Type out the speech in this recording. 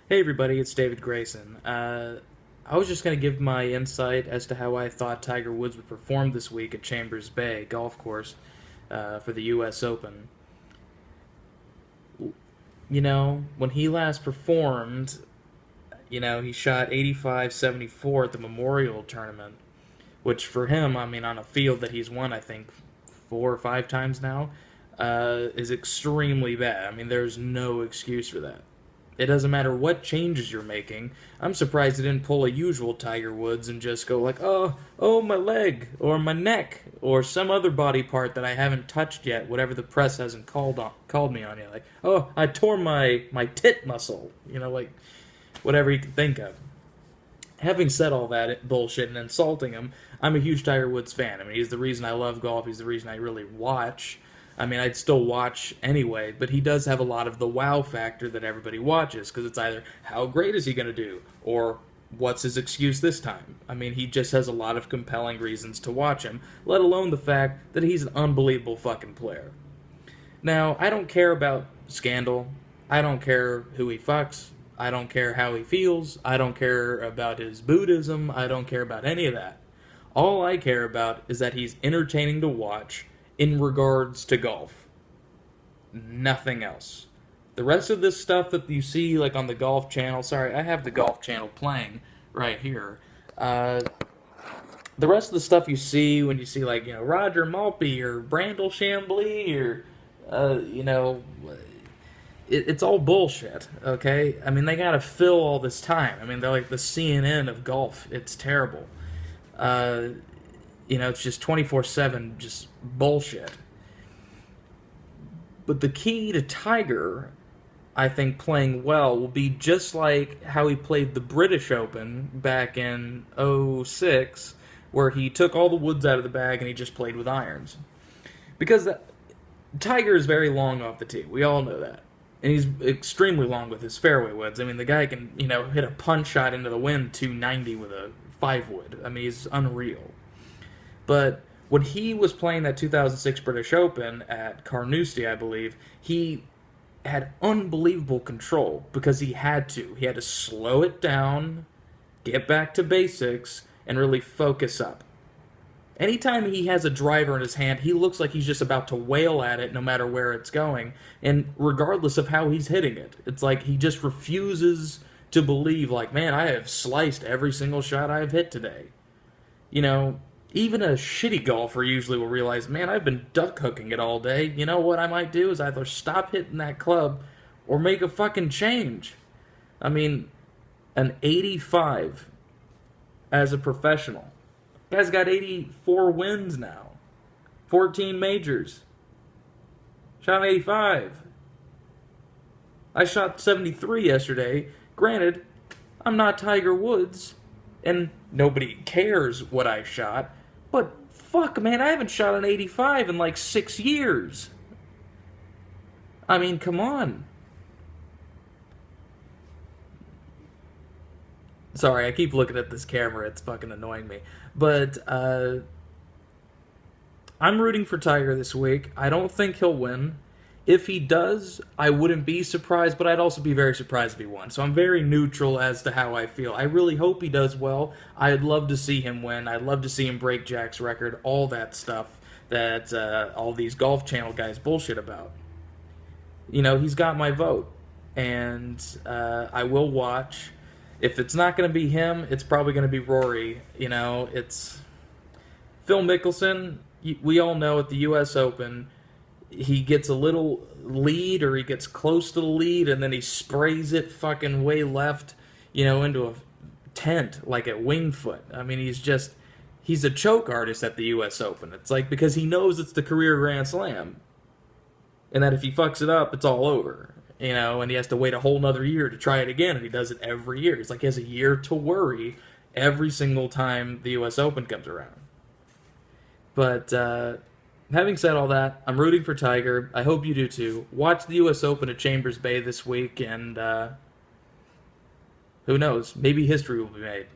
Hey everybody, it's David Grayson. I was just going to give my insight as to how I thought Tiger Woods would perform this week at Chambers Bay Golf Course for the U.S. Open. When he last performed, he shot 85-74 at the Memorial Tournament, which for him, I mean, on a field that he's won, I think, 4 or 5 times now, is extremely bad. I mean, there's no excuse for that. It doesn't matter what changes you're making. I'm surprised he didn't pull a usual Tiger Woods and just go like, oh, my leg or my neck or some other body part that I haven't touched yet, whatever the press hasn't called me on yet. Like, oh, I tore my tit muscle. Like whatever you can think of. Having said all that bullshit and insulting him, I'm a huge Tiger Woods fan. I mean, he's the reason I love golf. He's the reason I really watch. I mean, I'd still watch anyway, but he does have a lot of the wow factor that everybody watches because it's either how great is he going to do or what's his excuse this time. I mean, he just has a lot of compelling reasons to watch him, let alone the fact that he's an unbelievable fucking player. Now, I don't care about scandal. I don't care who he fucks. I don't care how he feels. I don't care about his Buddhism. I don't care about any of that. All I care about is that he's entertaining to watch in regards to golf. Nothing else. The rest of this stuff that you see, like on the Golf Channel, sorry, I have the Golf Channel playing right here. The rest of the stuff you see when you see, like, Roger Maltby or Brandel Chambly or, it's all bullshit, okay? I mean, they gotta fill all this time. I mean, they're like the CNN of golf. It's terrible. Uh, it's just 24/7, just bullshit. But the key to Tiger, I think, playing well will be just like how he played the British Open back in '06, where he took all the woods out of the bag and he just played with irons. Because Tiger is very long off the tee. We all know that. And he's extremely long with his fairway woods. I mean, the guy can, hit a punch shot into the wind 290 with a 5 wood. I mean, he's unreal. But when he was playing that 2006 British Open at Carnoustie, I believe, he had unbelievable control because he had to. He had to slow it down, get back to basics, and really focus up. Anytime he has a driver in his hand, he looks like he's just about to wail at it no matter where it's going, and regardless of how he's hitting it. It's like he just refuses to believe, like, man, I have sliced every single shot I have hit today. Even a shitty golfer usually will realize, man, I've been duck hooking it all day. You know what I might do is either stop hitting that club or make a fucking change. I mean, an 85 as a professional. Guy's got 84 wins now. 14 majors. Shot 85. I shot 73 yesterday. Granted, I'm not Tiger Woods, and nobody cares what I shot, but fuck, man, I haven't shot an 85 in like 6 years. I mean, come on. Sorry, I keep looking at this camera. It's fucking annoying me. But I'm rooting for Tiger this week. I don't think he'll win. If he does, I wouldn't be surprised, but I'd also be very surprised if he won. So I'm very neutral as to how I feel. I really hope he does well. I'd love to see him win. I'd love to see him break Jack's record, all that stuff that all these Golf Channel guys bullshit about. He's got my vote, and I will watch. If it's not going to be him, it's probably going to be Rory. It's Phil Mickelson. We all know at the U.S. Open, he gets a little lead or he gets close to the lead and then he sprays it fucking way left, into a tent like at Winged Foot. I mean, he's a choke artist at the U.S. Open. It's like because he knows it's the career Grand Slam and that if he fucks it up, it's all over. And he has to wait a whole nother year to try it again, and he does it every year. It's like he has a year to worry every single time the U.S. Open comes around. But having said all that, I'm rooting for Tiger. I hope you do too. Watch the U.S. Open at Chambers Bay this week, and who knows? Maybe history will be made.